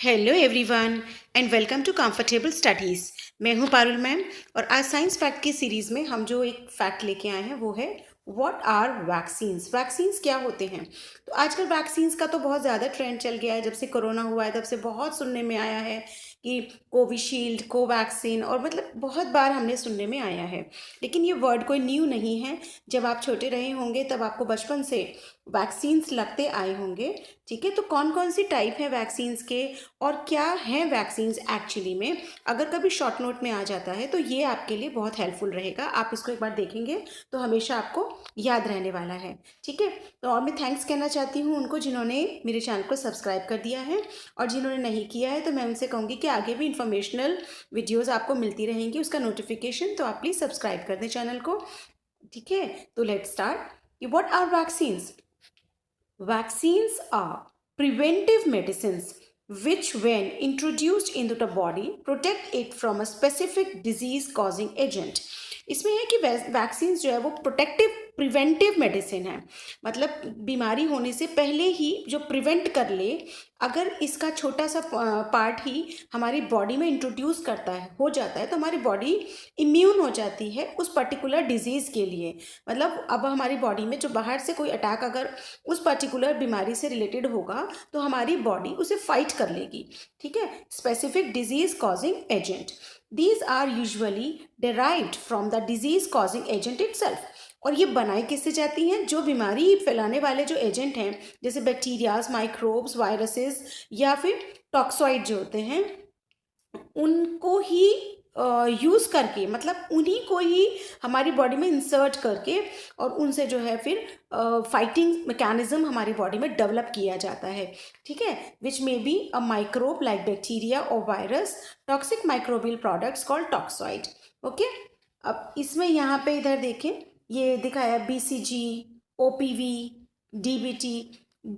Hello everyone and welcome to comfortable studies. मैं हूं Parul ma'am और आज साइंस फैक्ट की सीरीज़ में हम जो एक फैक्ट लेके आए हैं वो है व्हाट आर वैक्सीन्स। वैक्सीन्स क्या होते हैं? तो आजकल वैक्सीन्स का तो बहुत ज़्यादा ट्रेंड चल गया है। जब से कोरोना हुआ है तब से बहुत सुनने में आया है कि कोविशील्ड, कोवैक्सीन, और मतलब बहुत बार हमने सुनने में आया है। लेकिन ये वर्ड कोई न्यू नहीं है। जब आप छोटे रहे होंगे तब आपको बचपन से वैक्सीन्स लगते आए होंगे। ठीक है, तो कौन कौन सी टाइप है वैक्सीन्स के और क्या हैं वैक्सीन्स एक्चुअली में, अगर कभी शॉर्ट नोट में आ जाता है तो ये आपके लिए बहुत हेल्पफुल रहेगा। आप इसको एक बार देखेंगे तो हमेशा आपको याद रहने वाला है। ठीक है, तो और मैं थैंक्स कहना चाहती हूँ उनको जिन्होंने मेरे चैनल को सब्सक्राइब कर दिया है, और जिन्होंने नहीं किया है तो मैं उनसे कहूँगी कि आगे भी इंफॉर्मेशनल वीडियोज़ आपको मिलती रहेंगी, उसका नोटिफिकेशन तो आप प्लीज़ सब्सक्राइब कर दें चैनल को। ठीक है, तो let's start. What are vaccines? Vaccines are preventive medicines which, when introduced into the body, protect it from a specific disease causing agent. इसमें है कि वैक्सीन जो है वो प्रोटेक्टिव प्रिवेंटिव मेडिसिन है, मतलब बीमारी होने से पहले ही जो प्रिवेंट कर ले, अगर इसका छोटा सा पार्ट ही हमारी बॉडी में इंट्रोड्यूस करता है, हो जाता है, तो हमारी बॉडी इम्यून हो जाती है उस पर्टिकुलर डिजीज़ के लिए। मतलब अब हमारी बॉडी में जो बाहर से कोई अटैक अगर उस पर्टिकुलर बीमारी से रिलेटेड होगा तो हमारी बॉडी उसे फाइट कर लेगी। ठीक है, specific disease causing agent, these are usually derived from the disease causing agent itself. और ये बनाई किससे जाती हैं? जो बीमारी फैलाने वाले जो एजेंट हैं, जैसे बैक्टीरियाज, माइक्रोब्स, वायरसेस या फिर टॉक्सॉइड जो होते हैं, उनको ही यूज़ करके, मतलब उन्हीं को ही हमारी बॉडी में इंसर्ट करके और उनसे जो है फिर फाइटिंग मैकेनिज्म हमारी बॉडी में डेवलप किया जाता है। ठीक है, which may be a microbe like bacteria और virus, toxic microbial products called toxoid. Okay, अब इसमें यहाँ पे इधर देखें, ये दिखाया BCG, OPV, DBT,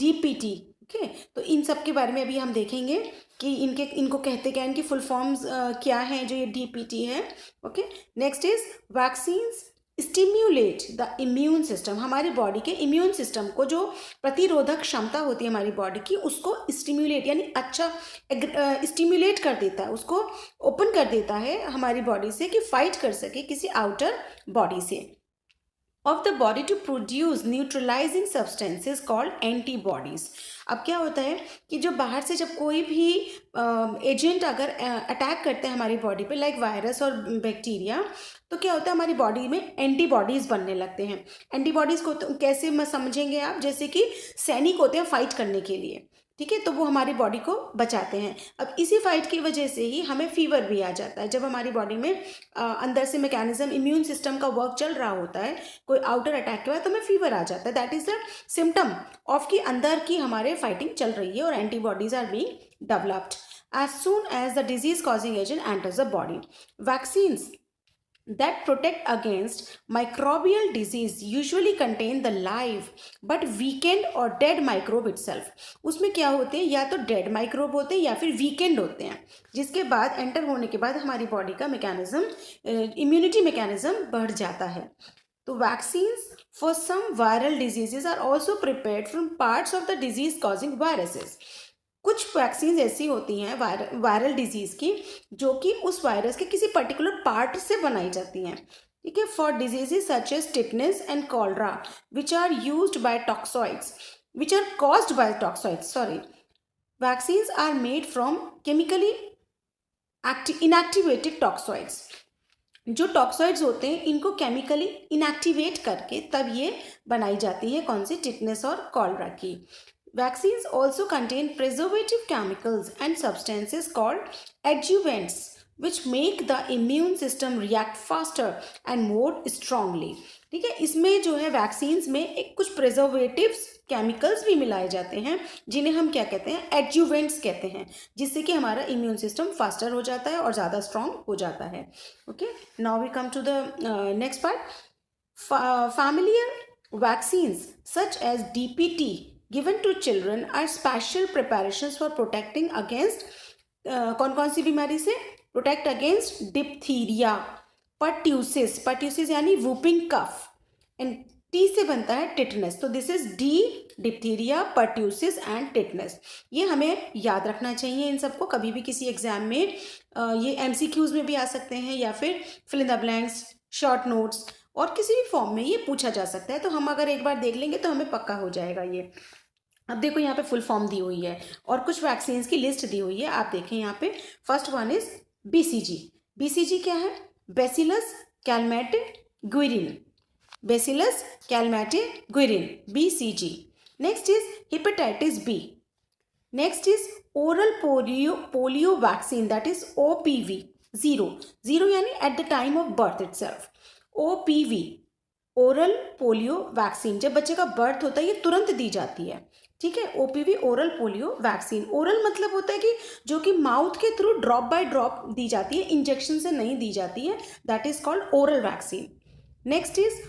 DPT। Okay, तो इन सब के बारे में अभी हम देखेंगे कि इनको कहते क्या, इनकी फुल फॉर्म्स क्या हैं जो ये DPT है। Okay, next is vaccines stimulate the immune system. हमारी बॉडी के इम्यून सिस्टम को, जो प्रतिरोधक क्षमता होती है हमारी बॉडी की, उसको स्टिम्युलेट यानी अच्छा स्टिम्युलेट कर देता है, उसको ओपन कर देता है हमारी बॉडी से कि फाइट कर सके किसी आउटर बॉडी से, of the body to produce neutralizing substances called antibodies। अब क्या होता है कि जो बाहर से जब कोई भी एजेंट अगर अटैक करते हैं हमारी बॉडी पे, लाइक वायरस और बैक्टीरिया, तो क्या होता है हमारी बॉडी में एंटीबॉडीज़ बनने लगते हैं। एंटीबॉडीज़ को तो कैसे समझेंगे आप? जैसे कि सैनिक होते हैं फाइट करने के लिए। ठीक है, तो वो हमारी बॉडी को बचाते हैं। अब इसी फाइट की वजह से ही हमें फीवर भी आ जाता है, जब हमारी बॉडी में अंदर से मैकेनिज्म, इम्यून सिस्टम का वर्क चल रहा होता है, कोई आउटर अटैक के बाद तो हमें फीवर आ जाता है। That is the symptom of कि अंदर की हमारे फाइटिंग चल रही है और antibodies are being developed as soon as the disease causing agent enters the body. Vaccines that protect against microbial disease usually contain the live but weakened or dead microbe itself। उसमें क्या होते हैं? या तो डेड माइक्रोब होते हैं या फिर वीकेंड होते हैं, जिसके बाद एंटर होने के बाद हमारी बॉडी का मैकेनिज्म, इम्यूनिटी मैकेनिज्म बढ़ जाता है। तो vaccines for some viral diseases are also prepared from parts of the disease causing viruses. कुछ वैक्सीन ऐसी होती हैं वायरल डिजीज़ की, जो कि उस वायरस के किसी पर्टिकुलर पार्ट से बनाई जाती हैं। ठीक है, for diseases such as tetanus and cholera which are used by toxoids, which are caused by toxoids, sorry. Vaccines are made from chemically inactivated toxoids. जो टॉक्सॉइड्स होते हैं इनको केमिकली इनएक्टिवेट करके तब ये बनाई जाती है, कौन सी? टिटनेस और कॉलरा की। Vaccines also contain preservative chemicals and substances called adjuvants, which make the immune system react faster and more strongly। ठीक है, इसमें जो है वैक्सीन्स में एक कुछ प्रिजर्वेटिव्स केमिकल्स भी मिलाए जाते हैं, जिन्हें हम क्या कहते हैं? एडजुवेंट्स कहते हैं, जिससे कि हमारा इम्यून सिस्टम फास्टर हो जाता है और ज़्यादा स्ट्रॉन्ग हो जाता है। Okay, now we come to the next part. Familiar vaccines such as DPT given to children are special preparations for protecting against कौन कौन सी बीमारी से? Protect against diphtheria, pertussis, pertussis यानी वूपिंग कफ, एंड टी से बनता है tetanus, तो this is D, diphtheria, pertussis and tetanus. ये हमें याद रखना चाहिए इन सबको, कभी भी किसी एग्जाम में ये एमसीक्यूज में भी आ सकते हैं या फिर fill in the blanks, short notes और किसी भी फॉर्म में ये पूछा जा सकता है। तो हम अगर एक बार देख लेंगे तो हमें पक्का हो जाएगा ये। अब देखो यहाँ पे फुल फॉर्म दी हुई है और कुछ वैक्सीन की लिस्ट दी हुई है, आप देखें यहाँ पे। First one is BCG. BCG क्या है? Bacillus Calmette Guerin, bacillus Calmette Guerin, BCG। Next is hepatitis B. Next is oral polio vaccine, that is OPV, zero यानी at the time of birth itself. OPV, oral polio vaccine, जब बच्चे का birth होता है ये तुरंत दी जाती है, ठीक है। OPV oral polio vaccine, oral मतलब होता है कि जो कि माउथ के थ्रू ड्रॉप बाय ड्रॉप दी जाती है, इंजेक्शन से नहीं दी जाती है, that is called oral vaccine. Next is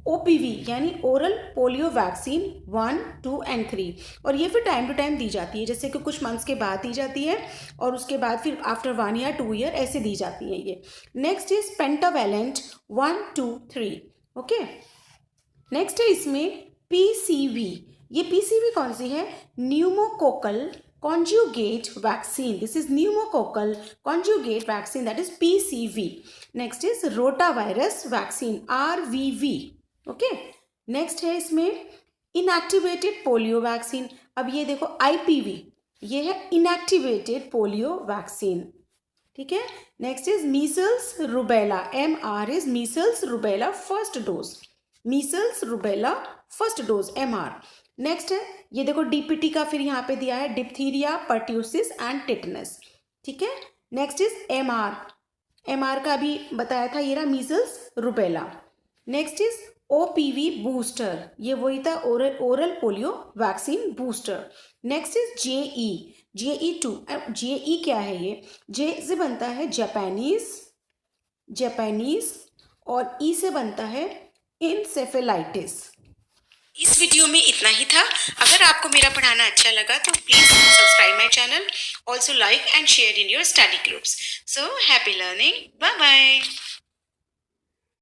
OPV यानी ओरल पोलियो वैक्सीन 1, 2 एंड 3, और ये फिर टाइम टू टाइम दी जाती है, जैसे कि कुछ मंथ्स के बाद दी जाती है और उसके बाद फिर आफ्टर 1 या 2 ईयर ऐसे दी जाती है ये। Next is pentavalent 1, 2, 3, okay. Next है इसमें PCV। ये PCV कौन सी है? Pneumococcal conjugate vaccine, this is pneumococcal conjugate vaccine, that is PCV. Next is rotavirus vaccine, RVV, okay. Next है इसमें इनएक्टिवेटेड पोलियो वैक्सीन। अब ये देखो IPV, ये है इनएक्टिवेटेड पोलियो वैक्सीन, ठीक है। Next is Meselson rubella, MR is Meselson rubella first dose, Meselson rubella first dose MR। Next है ये देखो DPT का फिर यहाँ पे दिया है, डिप्थीरिया, पर्ट्यूसिस एंड टिटनस, ठीक है। नेक्स्ट इज MR का भी बताया था, ये रहा measles rubella. Next is OPV booster, ये वही था oral polio vaccine booster. Next is JE2। JE क्या है? ये J से बनता है जापानीज और E से बनता है इंसेफेलाइटिस। इस वीडियो में इतना ही था। अगर आपको मेरा पढ़ाना अच्छा लगा तो please subscribe my channel, also like and share in your study groups. So happy learning, bye bye.